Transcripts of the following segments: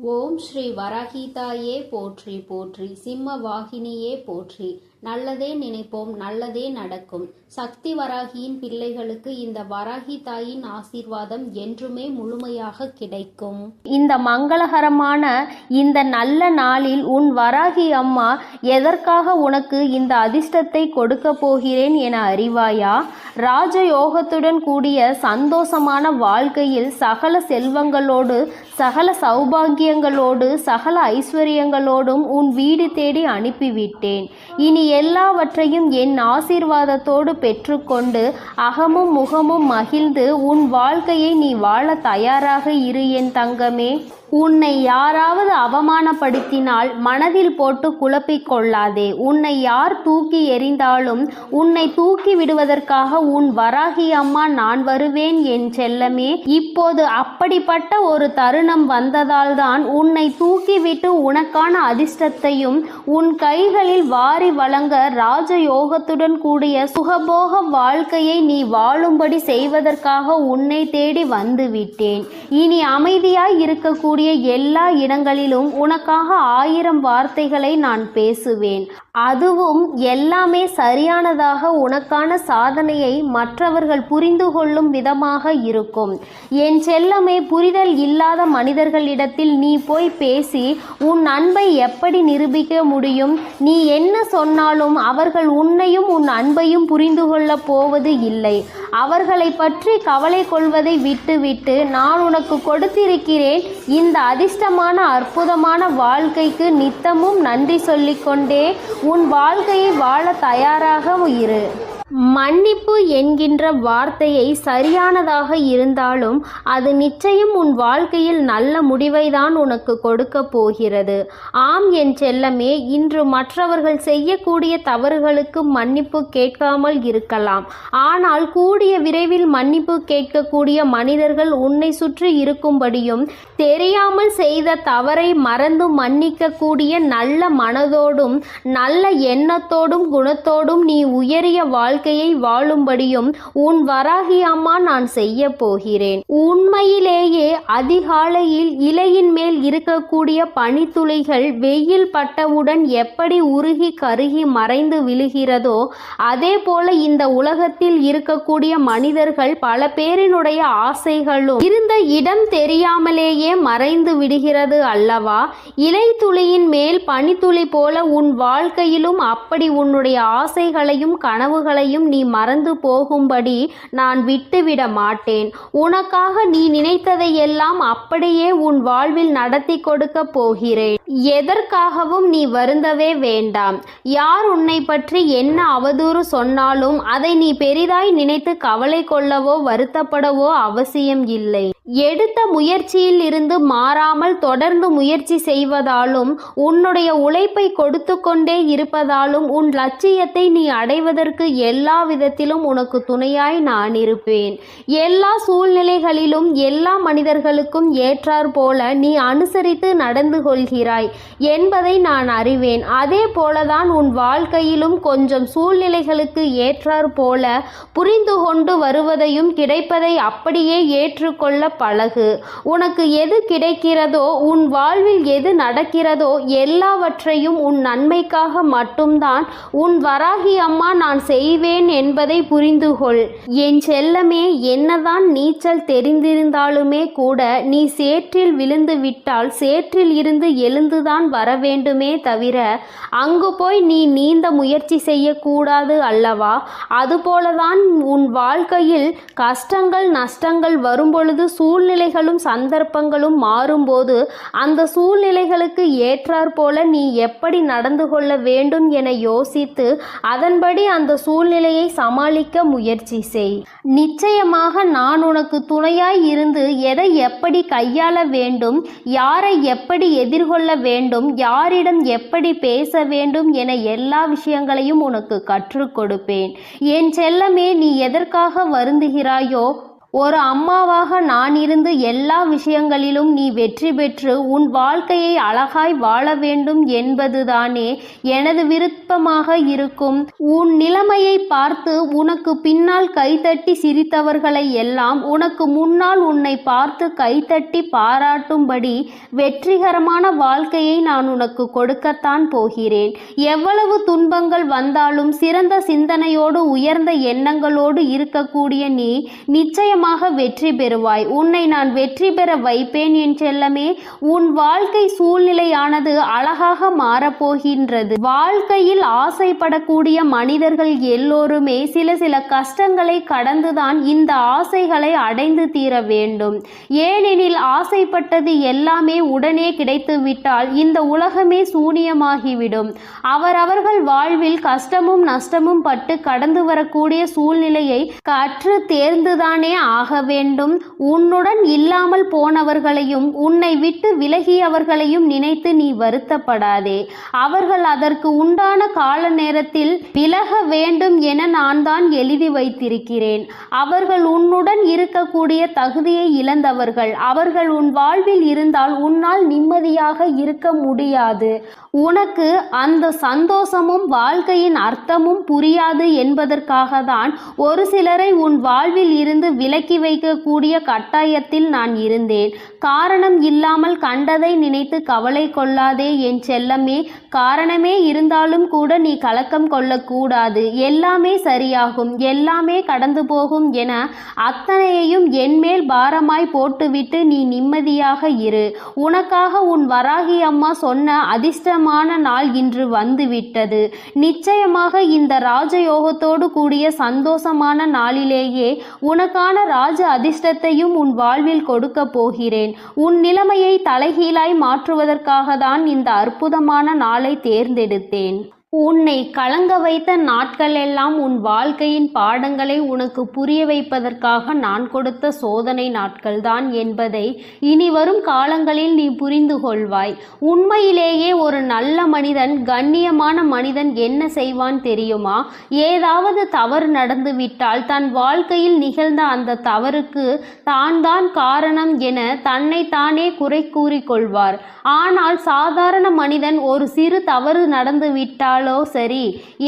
ஓம் ஸ்ரீ வராகிதாயே போற்றி போற்றி, சிம்ம வாகினியே போற்றி. நல்லதே நினைப்போம், நல்லதே நடக்கும். சக்தி வராகியின் பிள்ளைகளுக்கு இந்த வராகி தாயின் ஆசீர்வாதம் என்றுமே முழுமையாக கிடைக்கும். இந்த மங்களகரமான இந்த நல்ல நாளில் உன் வராகி அம்மா எதற்காக உனக்கு இந்த அதிர்ஷ்டத்தை கொடுக்க போகிறேன் என அறிவாயா? ராஜயோகத்துடன் கூடிய சந்தோஷமான வாழ்க்கையில் சகல செல்வங்களோடு, சகல சௌபாகியங்களோடு, சகல ஐஸ்வர்யங்களோடும் உன் வீடு தேடி அனுப்பிவிட்டேன். இனி எல்லாவற்றையும் என் ஆசீர்வாதத்தோடு பெற்றுக்கொண்டு அகமும் முகமும் மகிழ்ந்து உன் வாழ்க்கையை நீ வாழ தயாராக இரு என் தங்கமே. உன்னை யாராவது அவமானப்படுத்தினால் மனதில் போட்டு குழப்பிக் கொள்ளாதே. உன்னை யார் தூக்கி எறிந்தாலும் உன்னை தூக்கி விடுவதற்காக உன் வராகி அம்மா நான் வருவேன் என் செல்லமே. இப்போது அப்படிப்பட்ட ஒரு தருணம் வந்ததால் தான் உன்னை தூக்கிவிட்டு உனக்கான அதிர்ஷ்டத்தையும் உன் கைகளில் வாரி வழங்க ராஜயோகத்துடன் கூடிய சுகபோக வாழ்க்கையை நீ வாழும்படி செய்வதற்காக உன்னை தேடி வந்துவிட்டேன். இனி அமைதியாய் இருக்கக்கூடிய எல்லா இடங்களிலும் உனக்காக 1000 வார்த்தைகளை நான் பேசுவேன். அதுவும் எல்லாமே சரியானதாக உனக்கான சாதனையை மற்றவர்கள் புரிந்து கொள்ளும் விதமாக இருக்கும். என் செல்லமே, புரிதல் இல்லாத மனிதர்களிடத்தில் நீ போய் பேசி உன் அன்பை எப்படி நிரூபிக்க முடியும்? நீ என்ன சொன்னாலும் அவர்கள் உன்னையும் உன் அன்பையும் புரிந்து கொள்ளப் போவது இல்லை. அவர்களை பற்றி கவலை கொள்வதை விட்டுவிட்டு நான் உனக்கு கொடுத்திருக்கிறேன் இந்த அதிர்ஷ்டமான அற்புதமான வாழ்க்கைக்கு நித்தமும் நன்றி சொல்லிக்கொண்டே உன் வாழ்க்கையை வாழ தயாராக இரு. மன்னிப்பு என்கின்ற வார்த்தையை சரியானதாக இருந்தாலும் அது நிச்சயம் உன் வாழ்க்கையில் நல்ல முடிவை தான் உனக்கு கொடுக்க போகிறது. ஆம் என் செல்லமே, இன்று மற்றவர்கள் செய்யக்கூடிய தவறுகளுக்கு மன்னிப்பு கேட்காமல் இருக்கலாம். ஆனால் கூடிய விரைவில் மன்னிப்பு கேட்கக்கூடிய மனிதர்கள் உன்னை சுற்றி இருக்கும்படியும், தெரியாமல் செய்த தவறை மறந்து மன்னிக்கக்கூடிய நல்ல மனதோடும் நல்ல எண்ணத்தோடும் குணத்தோடும் நீ உயரிய வாழ்க்கையை வாழும்படியும் உன் வராகி அம்மா நான் செய்ய போகிறேன். உண்மையிலேயே அதிகாலையில் இலையின் மேல் இருக்கக்கூடிய பனித்துளிகள் வெயில் பட்டவுடன் எப்படி உருகி கருகி மறைந்து விழுகிறதோ, அதே போல இந்த உலகத்தில் இருக்கக்கூடிய மனிதர்கள் பல பேரினுடைய ஆசைகளும் இருந்த இடம் தெரியாமலேயே மறைந்து விடுகிறது அல்லவா? இலை துளியின் மேல் பனித்துளி போல உன் வாழ்க்கையிலும் அப்படி உன்னுடைய ஆசைகளையும் கனவுகளையும் நீ மறந்து போகும்படி நான் விட்டுவிட மாட்டேன். உனக்காக நீ நினைத்ததையெல்லாம் அப்படியே உன் வாழ்வில் நடத்தி கொடுக்க போகிறேன். எதற்காகவும் நீ வருந்தவே வேண்டாம். யார் உன்னை பற்றி என்ன அவதூறு சொன்னாலும் அதை நீ பெரிதாய் நினைத்து கவலை கொள்ளவோ வருத்தப்படவோ அவசியம் இல்லை. எடுத்த முயற்சியில் இருந்து மாறாமல் தொடர்ந்து முயற்சி செய்வதாலும் உன்னுடைய உழைப்பை கொடுத்து கொண்டே இருப்பதாலும் உன் லட்சியத்தை நீ அடைவதற்கு எல்லா விதத்திலும் உனக்கு துணையாய் நான் இருப்பேன். எல்லா சூழ்நிலைகளிலும் எல்லா மனிதர்களுக்கும் ஏற்றார் போல நீ அனுசரித்து நடந்து கொள்கிறாய் என்பதை நான் அறிவேன். அதே போலதான் உன் வாழ்க்கையிலும் கொஞ்சம் சூழ்நிலைகளுக்கு ஏற்றார் போல புரிந்து கொண்டு வருவதையும் கிடைப்பதை அப்படியே ஏற்றுக்கொள்ள பழகு. உனக்கு எது கிடைக்கிறதோ, உன் வாழ்வில் எது நடக்கிறதோ எல்லாவற்றையும் உன் நன்மைக்காக மட்டும்தான் உன் வராகி அம்மா நான் செய்வேன் என்பதை புரிந்து கொள். என் செல்லமே, என்னதான் நீச்சல் தெரிந்திருந்தாலுமே கூட நீ சேற்றில் விழுந்து விட்டால் சேற்றில் இருந்து எழுந்துதான் வர வேண்டுமே தவிர அங்கு போய் நீ நீந்த முயற்சி செய்யக்கூடாது அல்லவா? அதுபோலதான் உன் வாழ்க்கையில் கஷ்டங்கள் நஷ்டங்கள் வரும்பொழுது சூழ்நிலைகளும் சந்தர்ப்பங்களும் மாறும்போது அந்த சூழ்நிலைகளுக்கு ஏற்றாற் போல நீ எப்படி நடந்து கொள்ள வேண்டும் என யோசித்து அதன்படி அந்த சூழ்நிலையை சமாளிக்க முயற்சி செய். நிச்சயமாக நான் உனக்கு துணையாய் இருந்து எதை எப்படி கையாள வேண்டும், யாரை எப்படி எதிர்கொள்ள வேண்டும், யாரிடம் எப்படி பேச வேண்டும் என எல்லா விஷயங்களையும் உனக்கு கற்றுக் கொடுப்பேன். என் செல்லமே, நீ எதற்காக வருந்துகிறாயோ ஒரு அம்மாவாக நான் இருந்து எல்லா விஷயங்களிலும் நீ வெற்றி பெற்று உன் வாழ்க்கையை அழகாய் வாழ வேண்டும் என்பதுதானே எனது விருப்பமாக இருக்கும். உன் நிலைமையை பார்த்து உனக்கு பின்னால் கைதட்டி சிரித்தவர்களை எல்லாம் உனக்கு முன்னால் உன்னை பார்த்து கைதட்டி பாராட்டும்படி வெற்றிகரமான வாழ்க்கையை நான் உனக்கு கொடுக்கத்தான் போகிறேன். எவ்வளவு துன்பங்கள் வந்தாலும் சிறந்த சிந்தனையோடு உயர்ந்த எண்ணங்களோடு இருக்கக்கூடிய நீ நிச்சயமாக வெற்றி பெறுவாய். உன்னை நான் வெற்றி பெற வைப்பேன் என் செல்லமே. உன் வாழ்க்கை சூழ்நிலையானது அழகாக மாறப்போகின்றது. வாழ்க்கையில் ஆசைப்படக்கூடிய மனிதர்கள் எல்லோருமே சில கஷ்டங்களை கடந்துதான் இந்த ஆசைகளை அடைந்து தீர வேண்டும். ஏனெனில் ஆசைப்பட்டது எல்லாமே உடனே கிடைத்துவிட்டால் இந்த உலகமே சூனியமாகிவிடும். அவரவர்கள் வாழ்வில் கஷ்டமும் நஷ்டமும் பட்டு கடந்து வரக்கூடிய சூழ்நிலையை கற்று தேர்ந்துதானே ஆக வேண்டும். உன்னுடன் இல்லாமல் போனவர்களையும் உன்னை விட்டு விலகியவர்களையும் நினைத்து நீ வருத்தப்படாதே. அவர்கள் அதற்கு உண்டான கால நேரத்தில் விலக வேண்டும் என நான் தான் எழுதி வைத்திருக்கிறேன். அவர்கள் உன்னுடன் இருக்கக்கூடிய தகுதியை இழந்தவர்கள். அவர்கள் உன் வாழ்வில் இருந்தால் உன்னால் நிம்மதியாக இருக்க முடியாது. உனக்கு அந்த சந்தோஷமும் வாழ்க்கையின் அர்த்தமும் புரியாது என்பதற்காக தான் ஒரு சிலரை உன் வாழ்வில் இருந்து விலக்கி வைக்கக்கூடிய கட்டாயத்தில் நான் இருந்தேன். காரணம் இல்லாமல் கண்டதை நினைத்து கவலை கொள்ளாதே என் செல்லமே. காரணமே இருந்தாலும் கூட நீ கலக்கம் கொள்ளக்கூடாது. எல்லாமே சரியாகும், எல்லாமே கடந்து போகும் என அத்தனையையும் என்மேல் பாரமாய் போட்டுவிட்டு நீ நிம்மதியாக இரு. உனக்காக உன் வராகி அம்மா சொன்ன அதிர்ஷ்டமான நாள் இன்று வந்துவிட்டது. நிச்சயமாக இந்த ராஜயோகத்தோடு கூடிய சந்தோஷமான நாளிலேயே உனக்கான ராஜ அதிர்ஷ்டத்தையும் உன் வாழ்வில் கொடுக்க போகிறேன். உன் நிலைமையை தலைகீழாய் மாற்றுவதற்காக தான் இந்த அற்புதமான நாளை தேர்ந்தெடுத்தேன். உன்னை கலங்க வைத்த நாட்கள் எல்லாம் உன் வாழ்க்கையின் பாடங்களை உனக்கு புரிய வைப்பதற்காக நான் கொடுத்த சோதனை நாட்கள்தான் என்பதை இனி வரும் காலங்களில் நீ புரிந்து கொள்வாய். உண்மையிலேயே ஒரு நல்ல மனிதன், கண்ணியமான மனிதன் என்ன செய்வான் தெரியுமா? ஏதாவது தவறு நடந்துவிட்டால் தன் வாழ்க்கையில் நிகழ்ந்த அந்த தவறுக்கு தான் காரணம் என தன்னை தானே குறை கூறிக்கொள்வார். ஆனால் சாதாரண மனிதன் ஒரு சிறு தவறு நடந்துவிட்டால் சரி,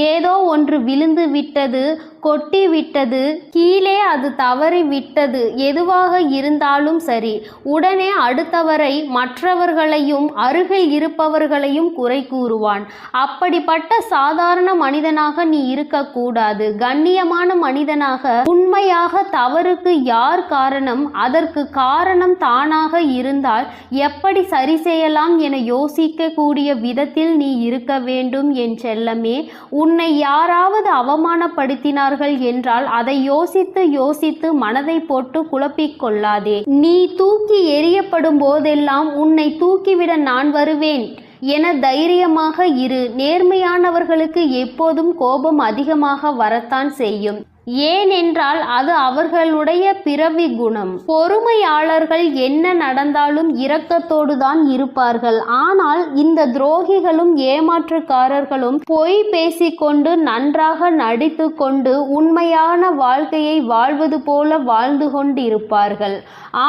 ஏதோ ஒன்று விழுந்து விட்டது, கொட்டி விட்டது, கீழே அது தவறி விட்டது, எதுவாக இருந்தாலும் சரி, உடனே அடுத்தவரை, மற்றவர்களையும் அருகில் இருப்பவர்களையும் குறை கூறுவான். அப்படிப்பட்ட சாதாரண மனிதனாக நீ இருக்கக்கூடாது. கண்ணியமான மனிதனாக உண்மையாக தவறுக்கு யார் காரணம், அதற்கு காரணம் தானாக இருந்தால் எப்படி சரி செய்யலாம் என யோசிக்கக்கூடிய விதத்தில் நீ இருக்க வேண்டும் என் செல்லமே. உன்னை யாராவது அவமானப்படுத்தினார் என்றால் அதை யோசித்து மனதை போட்டு குழப்பிக் கொள்ளாதே. நீ தூக்கி எறியப்படும் போதெல்லாம் உன்னை தூக்கிவிட நான் வருவேன் என தைரியமாக இரு. நேர்மையானவர்களுக்கு எப்போதும் கோபம் அதிகமாக வரத்தான் செய்யும். ஏனென்றால் அது அவர்களுடைய பிறவி குணம். பொறுமையாளர்கள் என்ன நடந்தாலும் இரக்கத்தோடு தான் இருப்பார்கள். ஆனால் இந்த துரோகிகளும் ஏமாற்றுக்காரர்களும் பொய் பேசிக்கொண்டு நன்றாக நடித்து கொண்டு உண்மையான வாழ்க்கையை வாழ்வது போல வாழ்ந்து கொண்டிருப்பார்கள்.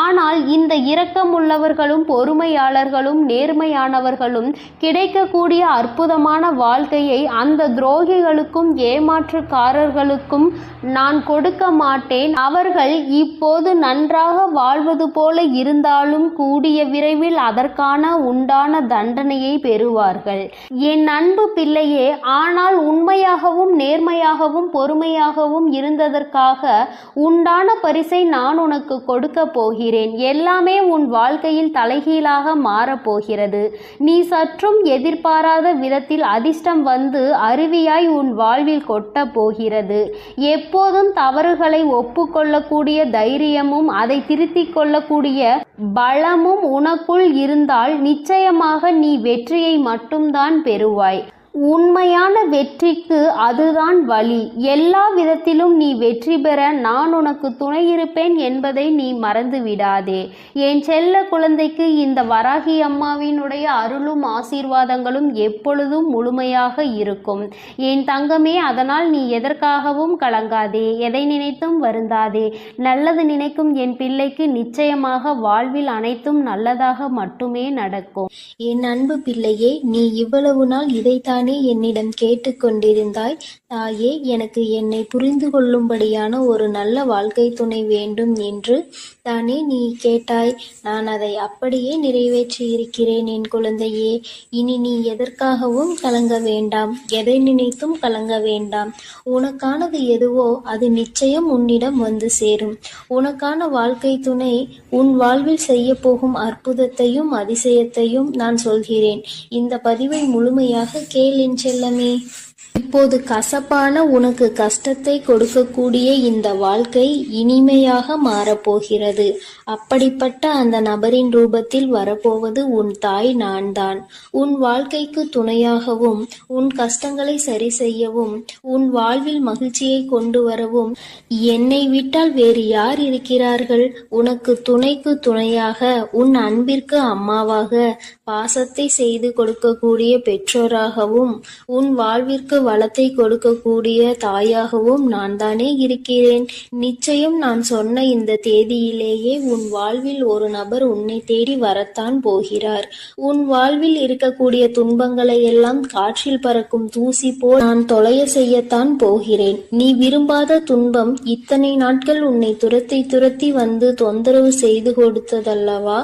ஆனால் இந்த இரக்கமுள்ளவர்களும் பொறுமையாளர்களும் நேர்மையானவர்களும் கிடைக்கக்கூடிய அற்புதமான வாழ்க்கையை அந்த துரோகிகளுக்கும் ஏமாற்றுக்காரர்களுக்கும் நான் கொடுக்க மாட்டேன். அவர்கள் இப்போது நன்றாக வாழ்வது போல இருந்தாலும் கூடிய விரைவில் அதற்கான உண்டான தண்டனையை பெறுவார்கள். என் அன்பு பிள்ளையே, ஆனால் உண்மையாகவும் நேர்மையாகவும் பொறுமையாகவும் இருந்ததற்காக உண்டான பரிசை நான் உனக்கு கொடுக்க போகிறேன். எல்லாமே உன் வாழ்க்கையில் தலைகீழாக மாறப்போகிறது. நீ சற்றும் எதிர்பாராத விதத்தில் அதிர்ஷ்டம் வந்து அருவியாய் உன் வாழ்வில் கொட்ட போகிறது. எப்போதும் தவறுகளை ஒப்புக்கொள்ளக்கூடிய தைரியமும் அதை திருத்திக் கொள்ளக்கூடிய பலமும் உனக்குள் இருந்தால் நிச்சயமாக நீ வெற்றியை மட்டும்தான் பெறுவாய். உண்மையான வெற்றிக்கு அதுதான் வழி. எல்லா விதத்திலும் நீ வெற்றி பெற நான் உனக்கு துணை இருப்பேன் என்பதை நீ மறந்து விடாதே. என் செல்ல குழந்தைக்கு இந்த வராகி அம்மாவினுடைய அருளும் ஆசீர்வாதங்களும் எப்பொழுதும் முழுமையாக இருக்கும் என் தங்கமே. அதனால் நீ எதற்காகவும் கலங்காதே, எதை நினைத்தும் வருந்தாதே. நல்லது நினைக்கும் என் பிள்ளைக்கு நிச்சயமாக வாழ்வில் அனைத்தும் நல்லதாக மட்டுமே நடக்கும். என் அன்பு பிள்ளையே, நீ இவ்வளவு நாள் இதைத்தானே என்னிடம் கேட்டுக்கொண்டிருந்தாய். தாயே, எனக்கு என்னை புரிந்து கொள்ளும்படியான ஒரு நல்ல வாழ்க்கை துணை வேண்டும் என்று தானே நீ கேட்டாய். நான் அதை அப்படியே நிறைவேற்றி இருக்கிறேன் என் குழந்தையே. இனி நீ எதற்காகவும் கலங்க வேண்டாம், எதை நினைத்தும் கலங்க வேண்டாம். உனக்கானது எதுவோ அது நிச்சயம் உன்னிடம் வந்து சேரும். உனக்கான வாழ்க்கை துணை உன் வாழ்வில் செய்ய போகும் அற்புதத்தையும் அதிசயத்தையும் நான் சொல்கிறேன். இந்த பதிவை முழுமையாக கேள் என் செல்லமே. இப்போது கசப்பான உனக்கு கஷ்டத்தை கொடுக்கக்கூடிய இந்த வாழ்க்கை இனிமையாக மாறப்போகிறது. அப்படிப்பட்ட அந்த நபரின் ரூபத்தில் வரப்போவது உன் தாய் நான் தான். உன் வாழ்க்கைக்கு துணையாகவும், உன் கஷ்டங்களை சரி செய்யவும், உன் வாழ்வில் மகிழ்ச்சியை கொண்டு வரவும் என்னை விட்டால் வேறு யார் இருக்கிறார்கள்? உனக்கு துணைக்கு துணையாக, உன் அன்பிற்கு அம்மாவாக, பாசத்தை செய்து கொடுக்கக்கூடிய பெற்றோராகவும், உன் வாழ்விற்கு வளத்தை கொடுக்கக்கூடிய தாயாகவும் நான் தானே இருக்கிறேன். நிச்சயம் நான் சொன்ன இந்த தேதியிலேயே உன் வாழ்வில் ஒரு நபர் உன்னை தேடி வரத்தான் போகிறார். உன் வாழ்வில் இருக்கக்கூடிய துன்பங்களை எல்லாம் காற்றில் பறக்கும் தூசி போல் நான் தொலைய செய்யத்தான் போகிறேன். நீ விரும்பாத துன்பம் இத்தனை நாட்கள் உன்னை துரத்தி துரத்தி வந்து தொந்தரவு செய்து கொடுத்ததல்லவா?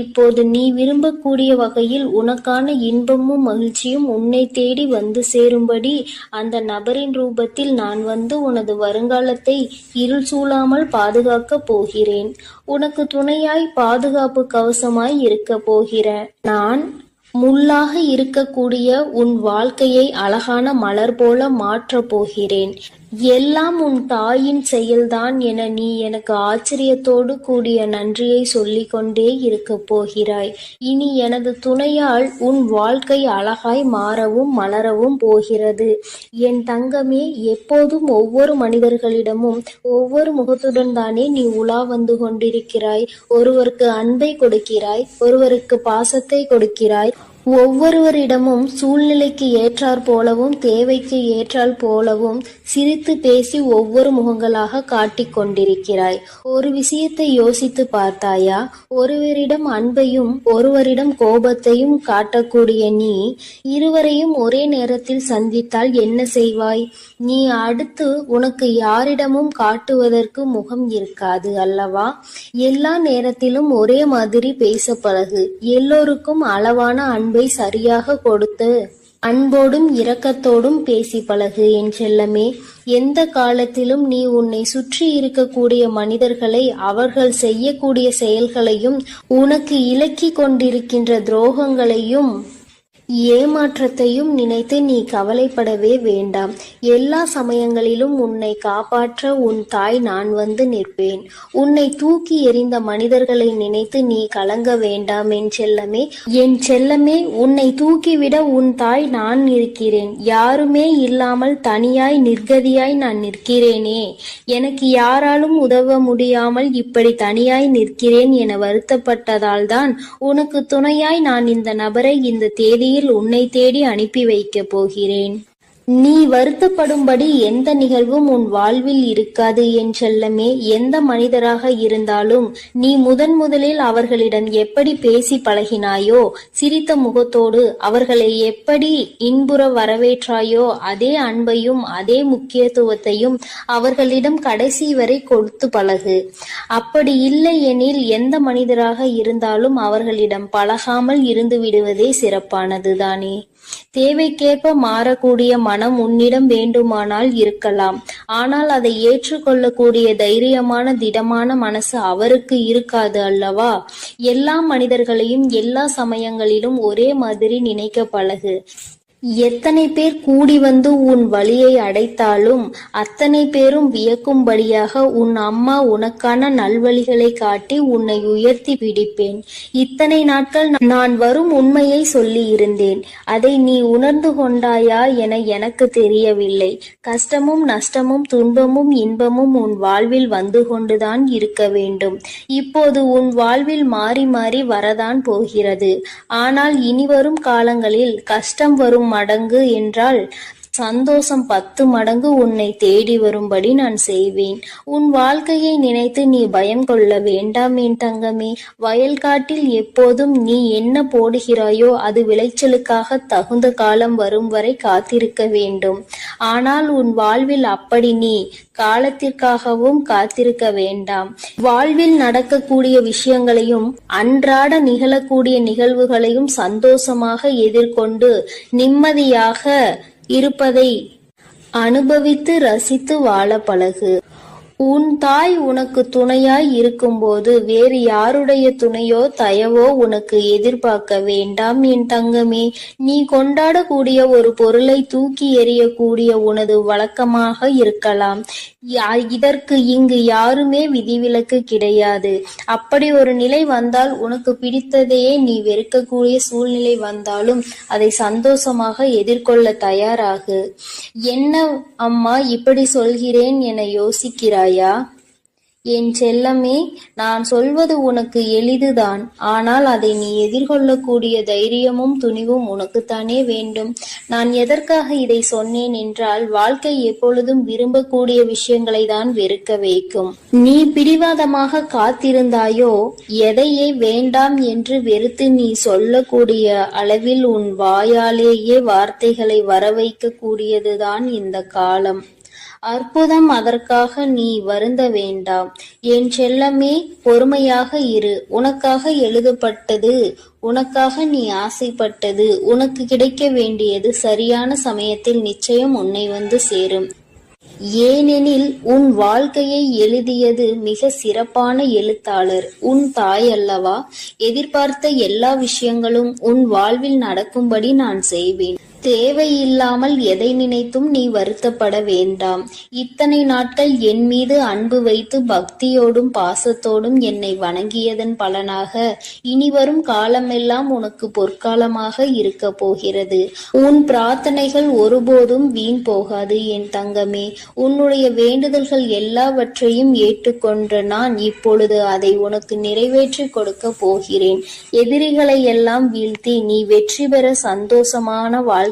இப்போது நீ விரும்பக்கூடிய வகையில் உனக்கான இன்பமும் மகிழ்ச்சியும் உன்னை தேடி வந்து சேரும்படி அந்த நபரின் ரூபத்தில் நான் வந்து உனது வருங்காலத்தை இருள் சூழாமல் பாதுகாக்க போகிறேன். உனக்கு துணையாய், பாதுகாப்பு கவசமாய் இருக்க போகிற நான் முள்ளாக இருக்கக்கூடிய உன் வாழ்க்கையை அழகான மலர் போல மாற்றப் போகிறேன். எல்லாம் உன் தாயின் செயல்தான் என நீ எனக்கு ஆச்சரியத்தோடு கூடிய நன்றியை சொல்லிக் கொண்டே இருக்க போகிறாய். இனி எனது துணையால் உன் வாழ்க்கை அழகாய் மாறவும் மலரவும் போகிறது. என் தங்கமே, எப்போதும் ஒவ்வொரு மனிதர்களிடமும் ஒவ்வொரு முகத்துடன் தானே நீ உலா வந்து கொண்டிருக்கிறாய். ஒருவருக்கு அன்பை கொடுக்கிறாய், ஒருவருக்கு பாசத்தை கொடுக்கிறாய். ஒவ்வொருவரிடமும் சூழ்நிலைக்கு ஏற்றாற் போலவும் தேவைக்கு ஏற்றால் போலவும் சிரித்து பேசி ஒவ்வொரு முகங்களாக காட்டிக் கொண்டிருக்கிறாய். ஒரு விஷயத்தை யோசித்து பார்த்தாயா? ஒருவரிடம் அன்பையும் ஒருவரிடம் கோபத்தையும் காட்டக்கூடிய நீ இருவரையும் ஒரே நேரத்தில் சந்தித்தால் என்ன செய்வாய்? நீ அடுத்து உனக்கு யாரிடமும் காட்டுவதற்கு முகம் இருக்காது அல்லவா? எல்லா நேரத்திலும் ஒரே மாதிரி பேச பழகு. எல்லோருக்கும் அளவான அன்பை சரியாக கொடுத்து அன்போடும் இரக்கத்தோடும் பேசி பழகு என் செல்லமே. எந்த காலத்திலும் நீ உன்னை சுற்றி இருக்கக்கூடிய மனிதர்களை, அவர்கள் செய்யக்கூடிய செயல்களையும், உனக்கு இலக்கி கொண்டிருக்கின்ற துரோகங்களையும் ஏமாற்றத்தையும் நினைத்து நீ கவலைப்படவே வேண்டாம். எல்லா சமயங்களிலும் உன்னை காப்பாற்ற உன் தாய் நான் வந்து நிற்பேன். உன்னை தூக்கி எறிந்த மனிதர்களை நினைத்து நீ கலங்க வேண்டாம் என் செல்லமே. என் செல்லமே, உன்னை தூக்கிவிட உன் தாய் நான் இருக்கிறேன். யாருமே இல்லாமல் தனியாய் நிர்கதியாய் நான் நிற்கிறேனே, எனக்கு யாராலும் உதவ முடியாமல் இப்படி தனியாய் நிற்கிறேன் என வருத்தப்பட்டதால் தான் உனக்கு துணையாய் நான் இந்த நபரை இந்த தேதியில் உன்னை தேடி அனுப்பி வைக்கப் போகிறேன். நீ வருத்தப்படும்படி எந்த நிகழ்வும் உன் வாழ்வில் இருக்காது என் செல்லமே. எந்த மனிதராக இருந்தாலும் நீ முதலில் அவர்களிடம் எப்படி பேசி பழகினாயோ, சிரித்த முகத்தோடு அவர்களை எப்படி இன்புற வரவேற்றாயோ, அதே அன்பையும் அதே முக்கியத்துவத்தையும் அவர்களிடம் கடைசி வரை கொடுத்து பழகு. அப்படி இல்லை எனில் எந்த மனிதராக இருந்தாலும் அவர்களிடம் பழகாமல் இருந்து விடுவதே சிறப்பானதுதானே. தேவைக்கேற்ப மாறக்கூடிய மனம் உன்னிடம் வேண்டுமானால் இருக்கலாம். ஆனால் அதை ஏற்றுக்கொள்ளக்கூடிய தைரியமான திடமான மனசு அவருக்கு இருக்காது அல்லவா? எல்லா மனிதர்களையும் எல்லா சமயங்களிலும் ஒரே மாதிரி நினைக்க பழகு. எத்தனை பேர் கூடி வந்து உன் வழியை அடைத்தாலும் அத்தனை பேரும் வியக்கும்படியாக உன் அம்மா உனக்கான நல்வழிகளை காட்டி உன்னை உயர்த்தி பிடிப்பேன். இத்தனை நாட்கள் நான் வரும் உண்மையை சொல்லி இருந்தேன். அதை நீ உணர்ந்து கொண்டாயா என எனக்கு தெரியவில்லை. கஷ்டமும் நஷ்டமும் துன்பமும் இன்பமும் உன் வாழ்வில் வந்து கொண்டுதான் இருக்க வேண்டும். இப்போது உன் வாழ்வில் மாறி மாறி வரதான் போகிறது. ஆனால் இனிவரும் காலங்களில் கஷ்டம் வரும் மடங்கு என்றால் சந்தோஷம் 10 மடங்கு உன்னை தேடி வரும்படி நான் செய்வேன். உன் வாழ்க்கையை நினைத்து நீ பயம் கொள்ள வேண்டாம் என் தங்கமே. வயல்காட்டில் எப்போதும் நீ என்ன போடுகிறாயோ அது விளைச்சலுக்காக தகுந்த காலம் வரும் வரை காத்திருக்க வேண்டும். ஆனால் உன் வாழ்வில் அப்படி நீ காலத்திற்காகவும் காத்திருக்க வேண்டாம். வாழ்வில் நடக்கக்கூடிய விஷயங்களையும் அன்றாட நிகழக்கூடிய நிகழ்வுகளையும் சந்தோஷமாக எதிர்கொண்டு நிம்மதியாக இருப்பதை அனுபவித்து ரசித்து வாழ பழகு. உன் தாய் உனக்கு துணையாய் இருக்கும்போது வேறு யாருடைய துணையோ தயவோ உனக்கு எதிர்பார்க்க வேண்டாம் என் தங்கமே. நீ கொண்டாடக்கூடிய ஒரு பொருளை தூக்கி எறியக்கூடிய உனது வழக்கமாக இருக்கலாம். இதற்கு இங்கு யாருமே விதிவிலக்கு கிடையாது. அப்படி ஒரு நிலை வந்தால் உனக்கு பிடித்ததையே நீ வெறுக்கக்கூடிய சூழ்நிலை வந்தாலும் அதை சந்தோஷமாக எதிர்கொள்ள தயாராகு. என்ன அம்மா இப்படி சொல்கிறேன் என யோசிக்கிறாயா? என் செல்லமே, நான் சொல்வது உனக்கு எளிதுதான். ஆனால் அதை நீ எதிர்கொள்ளக்கூடிய தைரியமும் துணிவும் உனக்குத்தானே வேண்டும். நான் எதற்காக இதை சொன்னேன் என்றால், வாழ்க்கை எப்பொழுதும் விரும்பக்கூடிய விஷயங்களை தான் வெறுக்க வைக்கும். நீ பிடிவாதமாக காத்திருந்தாயோ எதையே வேண்டாம் என்று வெறுத்து நீ சொல்லக்கூடிய அளவில் உன் வாயாலேயே வார்த்தைகளை வரவைக்க கூடியதுதான் இந்த காலம். அற்புதம். அதற்காக நீ வருந்த வேண்டாம் என் செல்லமே. பொறுமையாக இரு. உனக்காக எழுதப்பட்டது, உனக்காக நீ ஆசைப்பட்டது, உனக்கு கிடைக்க வேண்டியது சரியான சமயத்தில் நிச்சயம் உன்னை வந்து சேரும். ஏனெனில் உன் வாழ்க்கையை எழுதியது மிக சிறப்பான எழுத்தாளர் உன் தாய் அல்லவா? எதிர்பார்த்த எல்லா விஷயங்களும் உன் வாழ்வில் நடக்கும்படி நான் செய்வேன். தேவையில்லாமல் எதை நினைத்தும் நீ வருத்தப்பட வேண்டாம். இத்தனை நாட்கள் என் மீது அன்பு வைத்து பக்தியோடும் பாசத்தோடும் என்னை வணங்கியதன் பலனாக இனிவரும் காலமெல்லாம் உனக்கு பொற்காலமாக இருக்க போகிறது. உன் பிரார்த்தனைகள் ஒருபோதும் வீண் போகாது என் தங்கமே. உன்னுடைய வேண்டுதல்கள் எல்லாவற்றையும் ஏற்றுக்கொண்ட நான் இப்பொழுது அதை உனக்கு நிறைவேற்றி கொடுக்க போகிறேன். எதிரிகளை எல்லாம் வீழ்த்தி நீ வெற்றி பெற சந்தோஷமான வாழ்க்கையை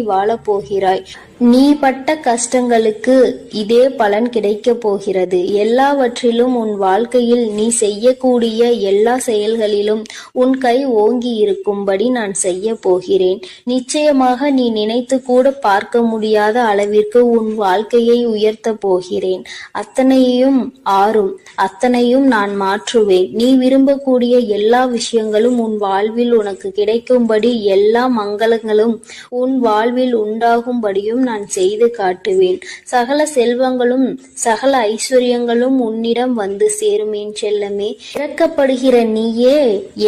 வாழப் போகிறாய். நீ பட்ட கஷ்டங்களுக்கு இதே பலன் கிடைக்கப் போகிறது. எல்லாவற்றிலும் உன் வாழ்க்கையில் நீ செய்யக்கூடிய எல்லா செயல்களிலும் உன் கை ஓங்கி இருக்கும்படி நான் செய்ய போகிறேன். நிச்சயமாக நீ நினைத்து கூட பார்க்க முடியாத அளவிற்கு உன் வாழ்க்கையை உயர்த்த போகிறேன். அத்தனையும் ஆறும், அத்தனையும் நான் மாற்றுவேன். நீ விரும்பக்கூடிய எல்லா விஷயங்களும் உன் வாழ்வில் உனக்கு கிடைக்கும்படி, எல்லா மங்களங்களும் உன் வாழ்வில் உண்டாகும்படியும் நான் செய்து காட்டுவேன். சகல செல்வங்களும் சகல ஐஸ்வர்யங்களும் உன்னிடம் வந்து சேரும் என் செல்லமே. இறக்கப்படுகிற நீயே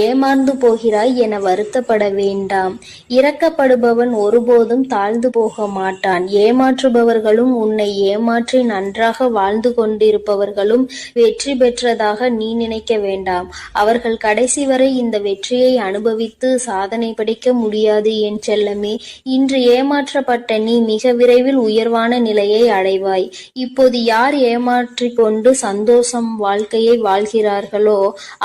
ஏமாந்து போகிறாய் என வருத்தப்பட வேண்டாம். இறக்கப்படுபவன் ஒருபோதும் தாழ்ந்து போக மாட்டான். ஏமாற்றுபவர்களும் உன்னை ஏமாற்றி நன்றாக வாழ்ந்து கொண்டிருப்பவர்களும் வெற்றி பெற்றதாக நீ நினைக்க வேண்டாம். அவர்கள் கடைசி வரை இந்த வெற்றியை அனுபவித்து சாதனை படைக்க முடியாது என் செல்லமே. இன்று ஏமாற்றப்பட்ட நீ மிக விரைவில் உயர்வான நிலையை அடைவாய். இப்போது யார் ஏமாற்றிக் கொண்டு சந்தோஷம் வாழ்க்கையை வாழ்கிறார்களோ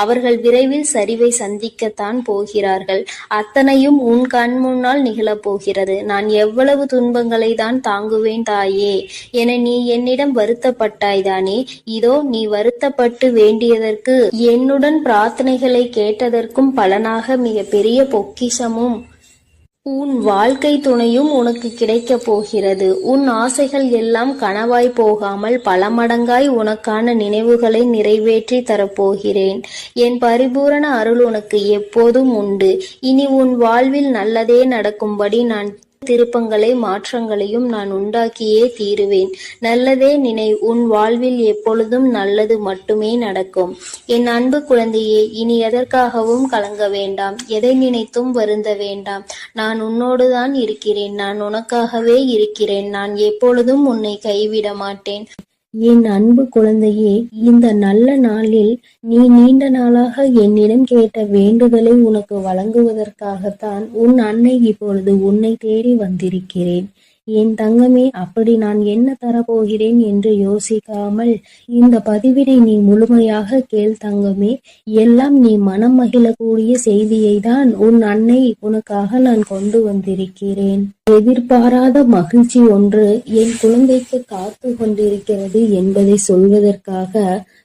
அவர்கள் விரைவில் சரிவை சந்திக்கத்தான் போகிறார்கள். அத்தனையும் உன் கண் முன்னால் நிகழப் போகிறது. நான் எவ்வளவு துன்பங்களை தான் தாங்குவேன் தாயே என நீ என்னிடம் வருத்தப்பட்டாய்தானே. இதோ நீ வருத்தப்பட்டு வேண்டியதற்கு, என்னுடன் பிரார்த்தனைகளை கேட்டதற்கும் பலனாக மிக பெரிய பொக்கிஷமும் உன் வாழ்க்கை துணையும் உனக்கு கிடைக்கப் போகிறது. உன் ஆசைகள் எல்லாம் கனவாய் போகாமல் பல மடங்காய் உனக்கான நினைவுகளை நிறைவேற்றி தரப்போகிறேன். என் பரிபூரண அருள் உனக்கு எப்போதும் உண்டு. இனி உன் வாழ்வில் நல்லதே நடக்கும்படி நான் திருப்பங்களை மாற்றங்களையும் நான் உண்டாக்கியே தீருவேன். நல்லதே நினை, உன் வாழ்வில் எப்பொழுதும் நல்லது மட்டுமே நடக்கும். என் அன்பு குழந்தையே, இனி எதற்காகவும் கலங்க வேண்டாம், எதை நினைத்தும் வருந்த வேண்டாம். நான் உன்னோடுதான் இருக்கிறேன், நான் உனக்காகவே இருக்கிறேன், நான் எப்பொழுதும் உன்னை கைவிட மாட்டேன். என் அன்பு குழந்தையே, இந்த நல்ல நாளில் நீ நீண்ட நாளாக என்னிடம் கேட்ட வேண்டுதலை உனக்கு வழங்குவதற்காகத்தான் உன் அன்னை இப்பொழுது உன்னை தேடி வந்திருக்கிறேன். என் தங்கமே, அப்படி நான் என்ன தரப்போகிறேன் என்று யோசிக்காமல் இந்த பதிவினை நீ முழுமையாக கேள் தங்கமே. எல்லாம் நீ மனம் மகிழக்கூடிய செய்தியை தான் உன் அன்னை உனக்காக நான் கொண்டு வந்திருக்கிறேன். எதிர்பாராத மகிழ்ச்சி ஒன்று என் குழந்தைக்கு காத்து கொண்டிருக்கிறது என்பதை சொல்வதற்காக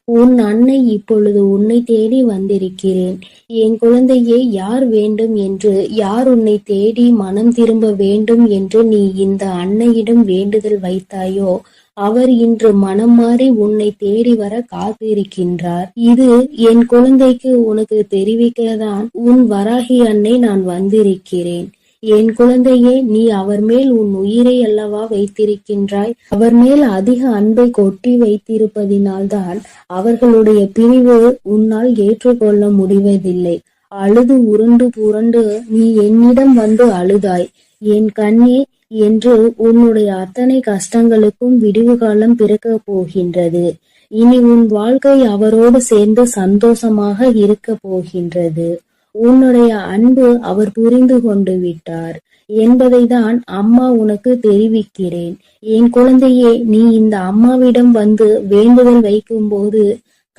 உன் அன்னை இப்பொழுது உன்னை தேடி வந்திருக்கிறேன். என் குழந்தையே, யார் வேண்டும் என்று, யார் உன்னை தேடி மனம் திரும்ப வேண்டும் என்று நீ இந்த அன்னையிடம் வேண்டுதல் வைத்தாயோ அவர் இன்று மனம் மாறி உன்னை தேடி வர காத்திருக்கின்றார். இது என் குழந்தைக்கு உனக்கு தெரிவிக்கதான் உன் வராகி அன்னை நான் வந்திருக்கிறேன். என் குழந்தையே, நீ அவர் மேல் உன் உயிரை அல்லவா வைத்திருக்கின்றாய். அவர் மேல் அதிக அன்பை கொட்டி வைத்திருப்பதினால்தான் அவர்களுடைய பிரிவு உன்னால் ஏற்றுக்கொள்ள முடிவதில்லை. அழுது உருண்டு புரண்டு நீ என்னிடம் வந்து அழுதாய், என் கண்ணே என்று. உன்னுடைய அத்தனை கஷ்டங்களுக்கும் விடிவு காலம் பிறக்க போகின்றது. இனி உன் வாழ்க்கை அவரோடு சேர்ந்து சந்தோஷமாக இருக்க போகின்றது. உன்னுடைய அன்பு அவர் புரிந்து கொண்டு விட்டார் என்பதை தான் அம்மா உனக்கு தெரிவிக்கிறேன். என் குழந்தையே, நீ இந்த அம்மாவிடம் வந்து வேண்டுதல் வைக்கும் போது,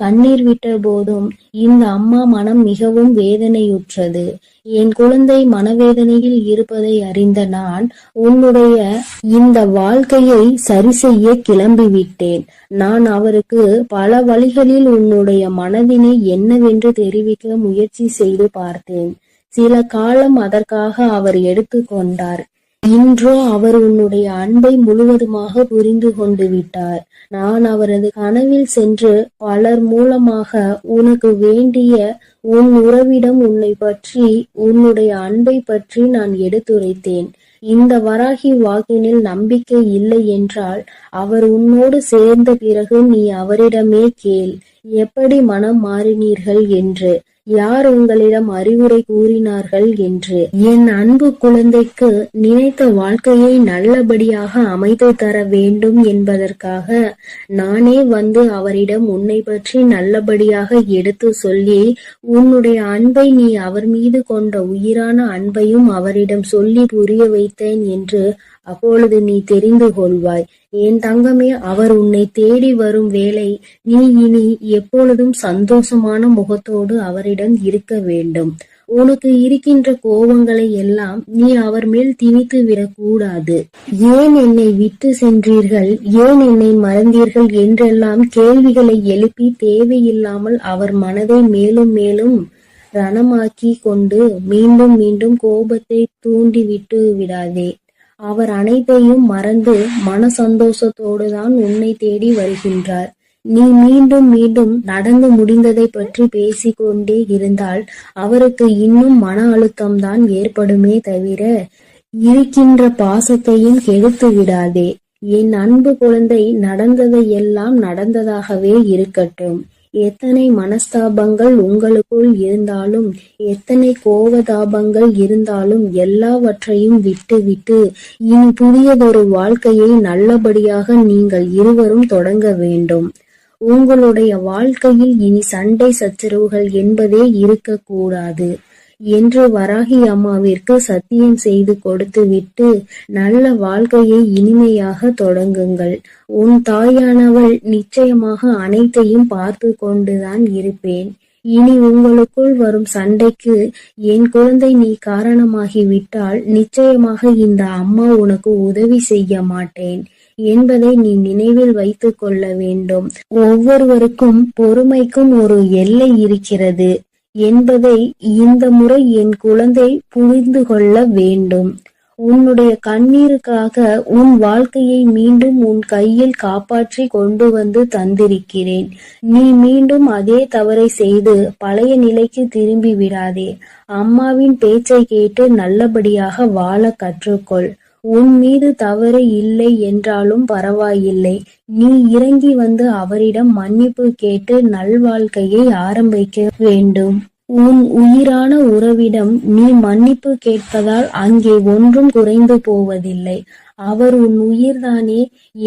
கண்ணீர் விட்ட போதும் இந்த அம்மா மனம் மிகவும் வேதனையுற்றது. என் குழந்தை மனவேதனையில் இருப்பதை அறிந்த நான் உன்னுடைய இந்த வாழ்க்கையை சரி செய்ய கிளம்பிவிட்டேன். நான் அவருக்கு பல வழிகளில் உன்னுடைய மனதினை என்னவென்று தெரிவிக்க முயற்சி செய்து பார்த்தேன். சில காலம் அதற்காக அவர் எடுத்துக்கொண்டார். இன்றோ அவர் உன்னுடைய அன்பை முழுவதுமாக புரிந்து கொண்டு விட்டார். நான் அவரது கனவில் சென்று பலர் மூலமாக உனக்கு வேண்டிய உன் உறவிடம் உன்னை பற்றி, உன்னுடைய அன்பை பற்றி நான் எடுத்துரைத்தேன். இந்த வராகி வாக்கினில் நம்பிக்கை இல்லை என்றால் அவர் உன்னோடு சேர்ந்த பிறகு நீ அவரிடமே கேள், எப்படி மனம் மாறினீர்கள் என்று, யார் உங்களிடம் அறிவுரை கூறினார்கள் என்று. என் அன்பு குழந்தைக்கு நினைத்த வாழ்க்கையை நல்லபடியாக அமைத்து தர வேண்டும் என்பதற்காக நானே வந்து அவரிடம் உன்னை பற்றி நல்லபடியாக எடுத்து சொல்லி, உன்னுடைய அன்பை நீ அவர் மீது கொண்ட உயிரான அன்பையும் அவரிடம் சொல்லி புரிய வைத்தேன் என்று அப்பொழுது நீ தெரிந்து கொள்வாய். என் தங்கமே, அவர் உன்னை தேடி வரும் வேளை நீ இனி எப்பொழுதும் சந்தோஷமான முகத்தோடு அவரிடம் இருக்க வேண்டும். உனக்கு இருக்கின்ற கோபங்களை எல்லாம் நீ அவர் மேல் திணித்து விடக்கூடாது. ஏன் என்னை விட்டு சென்றீர்கள், ஏன் என்னை மறந்தீர்கள் என்றெல்லாம் கேள்விகளை எழுப்பி தேவையில்லாமல் அவர் மனதை மேலும் மேலும் ரணமாக்கி கொண்டு மீண்டும் மீண்டும் கோபத்தை தூண்டி விட்டு விடாதே. அவர் அனைத்தையும் மறந்து மன சந்தோஷத்தோடு தான் உன்னை தேடி வருகின்றார். நீ மீண்டும் மீண்டும் நடந்து முடிந்ததை பற்றி பேசிக்கொண்டே இருந்தால் அவருக்கு இன்னும் மன அழுத்தம்தான் ஏற்படுமே தவிர இருக்கின்ற பாசத்தையும் கெடுத்து விடாதே. என் அன்பு குழந்தை, நடந்ததை எல்லாம் நடந்ததாகவே இருக்கட்டும். எத்தனை மனஸ்தாபங்கள் உங்களுக்குள் இருந்தாலும், எத்தனை கோபதாபங்கள் இருந்தாலும் எல்லாவற்றையும் விட்டு இனி புதியதொரு வாழ்க்கையை நல்லபடியாக நீங்கள் இருவரும் தொடங்க வேண்டும். உங்களுடைய வாழ்க்கையில் இனி சண்டை சச்சரவுகள் என்பதே இருக்கக்கூடாது என்று வராகி அம்மாவிற்கு சத்தியம் செய்து கொடுத்து விட்டு நல்ல வாழ்க்கையை இனிமையாக தொடங்குங்கள். உன் தாயானவள் நிச்சயமாக அனைத்தையும் பார்த்து கொண்டுதான் இருப்பேன். இனி உங்களுக்குள் வரும் சண்டைக்கு என் குழந்தை நீ காரணமாகிவிட்டால் நிச்சயமாக இந்த அம்மா உனக்கு உதவி செய்ய மாட்டேன் என்பதை நீ நினைவில் வைத்துக் கொள்ள வேண்டும். ஒவ்வொருவருக்கும் பொறுமைக்கும் ஒரு எல்லை இருக்கிறது என்பதை இந்த முறை என் குழந்தை புரிந்து கொள்ள வேண்டும். உன்னுடைய கண்ணீருக்காக உன் வாழ்க்கையை மீண்டும் உன் கையில் காப்பாற்றி கொண்டு வந்து தந்திருக்கிறேன். நீ மீண்டும் அதே தவறை செய்து பழைய நிலைக்கு திரும்பி விடாதே. அம்மாவின் பேச்சை கேட்டு நல்லபடியாக வாழ கற்றுக்கொள். உன் மீது தவறு இல்லை என்றாலும் பரவாயில்லை. நீ இறங்கி வந்து அவரிடம் மன்னிப்பு கேட்டு நல்வாழ்க்கையை ஆரம்பிக்க வேண்டும். உன் உயிரான உறவிடம் நீ மன்னிப்பு கேட்பதால் அங்கே ஒன்றும் குறைந்து போவதில்லை. அவர் உன் உயிர்தானே.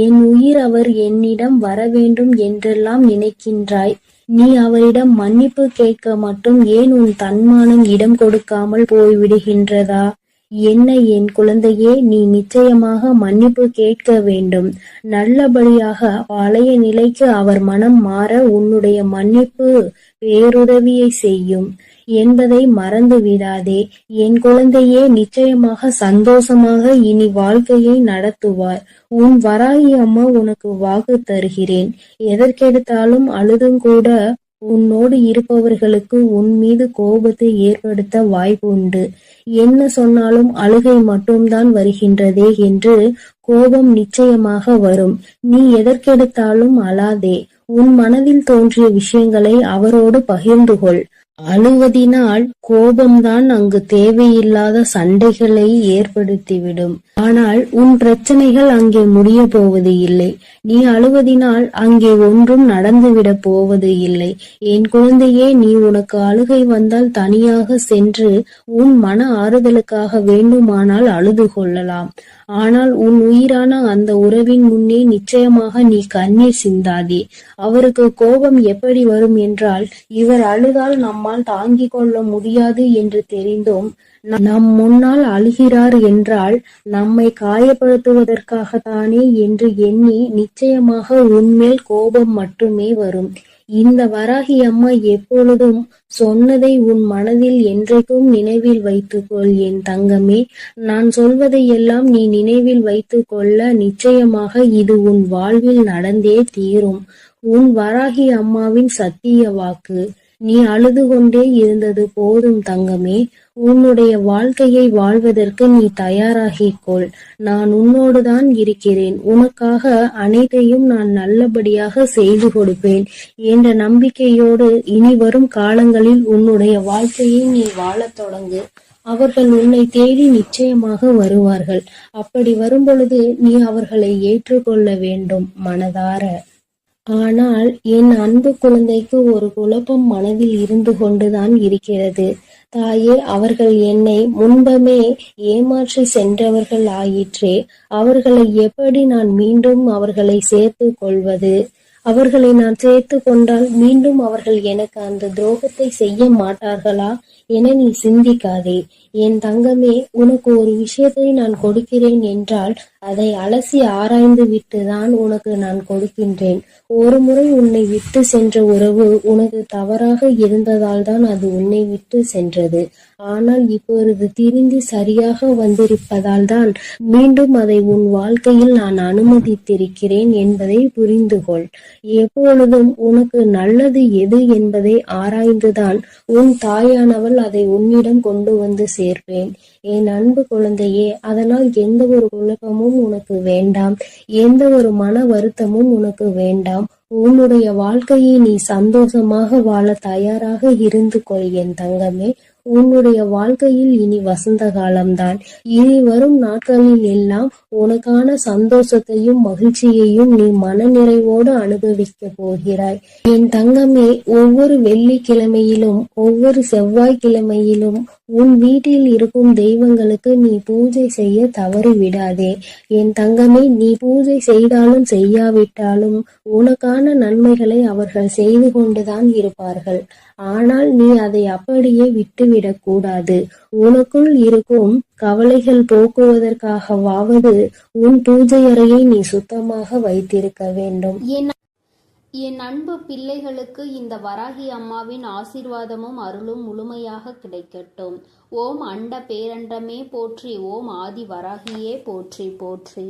என் உயிர் அவர் என்னிடம் வரவேண்டும் என்றெல்லாம் நினைக்கின்றாய். நீ அவரிடம் மன்னிப்பு கேட்க மட்டும் ஏன் உன் தன்மானம் இடம் கொடுக்காமல் போய்விடுகின்றதா? என்ன என் குழந்தையே, நீ நிச்சயமாக மன்னிப்பு கேட்க வேண்டும். நல்லபடியாக பழைய நிலைக்கு அவர் மனம் மாற உன்னுடைய மன்னிப்பு பேருதவியை செய்யும் என்பதை மறந்து விடாதே. என் குழந்தையே, நிச்சயமாக சந்தோஷமாக இனி வாழ்க்கையை நடத்துவார். உன் வராகி அம்மா உனக்கு வாக்கு தருகிறேன். எதற்கெடுத்தாலும் அழுதும் கூட உன்னோடு இருப்பவர்களுக்கு உன் மீது கோபத்தை ஏற்படுத்த வாய்ப்பு உண்டு. என்ன சொன்னாலும் அழுகை மட்டும்தான் வருகின்றதே என்று கோபம் நிச்சயமாக வரும். நீ எதற்கெடுத்தாலும் அழாதே. உன் மனதில் தோன்றிய விஷயங்களை அவரோடு பகிர்ந்து கொள். அழுவதினால் கோபம்தான் அங்கு தேவையில்லாத சண்டைகளை ஏற்படுத்திவிடும். ஆனால் உன் பிரச்சனைகள் அங்கே முடிய போவது இல்லை. நீ அழுவதினால் அங்கே ஒன்றும் நடந்துவிடப் போவது இல்லை. என் குழந்தையே, நீ உனக்கு அழுகை வந்தால் தனியாக சென்று உன் மன ஆறுதலுக்காக வேண்டுமானால் அழுது கொள்ளலாம். ஆனால் உன் உயிரான அந்த உறவின் முன்னே நிச்சயமாக நீ கண்ணீர் சிந்தாதே. அவருக்கு கோபம் எப்படி வரும் என்றால், இவர் அழுதால் நம்மால் தாங்கிக் கொள்ள முடியாது என்று தெரிந்தும் நம் முன்னால் அழுகிறார் என்றால் நம்மை காயப்படுத்துவதற்காகத்தானே என்று எண்ணி நிச்சயமாக உன்மேல் கோபம் மட்டுமே வரும். இந்த வராகி அம்மா எப்பொழுதும் சொன்னதை உன் மனதில் என்றைக்கும் நினைவில் வைத்துக்கொள் என் தங்கமே. நான் சொல்வதையெல்லாம் நீ நினைவில் வைத்துக் கொள்ள நிச்சயமாக இது உன் வாழ்வில் நடந்தே தீரும். உன் வராகி அம்மாவின் சத்திய வாக்கு. நீ அழுது கொண்டே இருந்தது போதும் தங்கமே. உன்னுடைய வாழ்க்கையை வாழ்வதற்கு நீ தயாராகிக்கொள். நான் உன்னோடுதான் இருக்கிறேன். உனக்காக அனைத்தையும் நான் நல்லபடியாக செய்து கொடுப்பேன் என்ற நம்பிக்கையோடு இனி வரும் காலங்களில் உன்னுடைய வாழ்க்கையை நீ வாழத் தொடங்கு. அவர்கள் உன்னை தேடி நிச்சயமாக வருவார்கள். அப்படி வரும்பொழுது நீ அவர்களை ஏற்றுக்கொள்ள வேண்டும் மனதார. ஆனால் என் அன்பு குழந்தைக்கு ஒரு குழப்பம் மனதில் இருந்து கொண்டுதான் இருக்கிறது. தாயே, அவர்கள் என்னை முன்பமே ஏமாற்றி சென்றவர்கள் ஆயிற்றே. அவர்களை எப்படி நான் மீண்டும் அவர்களை சேர்த்து கொள்வது? அவர்களை நான் சேர்த்து கொண்டால் மீண்டும் அவர்கள் எனக்கு அந்த துரோகத்தை செய்ய மாட்டார்களா என நீ சிந்திக்காதே. என் தங்கமே, உனக்கு ஒரு விஷயத்தை நான் கொடுக்கிறேன் என்றால் அதை அலசி ஆராய்ந்து விட்டுதான் உனக்கு நான் கொடுக்கின்றேன். ஒரு முறை உன்னை விட்டு சென்ற உறவு உனக்கு தவறாக இருந்ததால் தான் அது உன்னை விட்டு சென்றது. ஆனால் இப்பொழுது திருந்தி சரியாக வந்திருப்பதால் தான் மீண்டும் அதை உன் வாழ்க்கையில் நான் அனுமதித்திருக்கிறேன் என்பதை புரிந்து கொள். எப்பொழுதும் உனக்கு நல்லது எது என்பதை ஆராய்ந்துதான் உன் தாயானவள் அதை உன்னிடம் கொண்டு வந்து சேர்ப்பேன் என் அன்பு குழந்தையே. அதனால் எந்த ஒரு குழப்பமும் உனக்கு வேண்டாம். எந்த ஒரு மன வருத்தமும் உனக்கு வேண்டாம். உன்னுடைய வாழ்க்கையை நீ சந்தோஷமாக வாழ தயாராக இருந்து கொள் என் தங்கமே. உன்னுடைய வாழ்க்கையில் இனி வசந்த காலம்தான். இனி வரும் நாட்களில் எல்லாம் உனக்கான சந்தோஷத்தையும் மகிழ்ச்சியையும் நீ மன நிறைவோடு அனுபவிக்க போகிறாய் என் தங்கமே. ஒவ்வொரு வெள்ளிக்கிழமையிலும் ஒவ்வொரு செவ்வாய்க்கிழமையிலும் உன் வீட்டில் இருக்கும் தெய்வங்களுக்கு நீ பூஜை செய்ய தவறி விடாதே என் தங்கமே. நீ பூஜை செய்தாலும் செய்யாவிட்டாலும் உனக்கான நன்மைகளை அவர்கள் செய்து கொண்டுதான் இருப்பார்கள். ஆனால் நீ அதை அப்படியே விட்டுவிடக் கூடாது. உனக்குள் இருக்கும் கவலைகள் போக்குவதற்காகவாவது உன் பூஜை அறையை நீ சுத்தமாக வைத்திருக்க வேண்டும். என் அன்பு பிள்ளைகளுக்கு இந்த வராகி அம்மாவின் ஆசீர்வாதமும் அருளும் முழுமையாக கிடைக்கட்டும். ஓம் அண்ட பேரண்டமே போற்றி. ஓம் ஆதி வராகியே போற்றி போற்றி.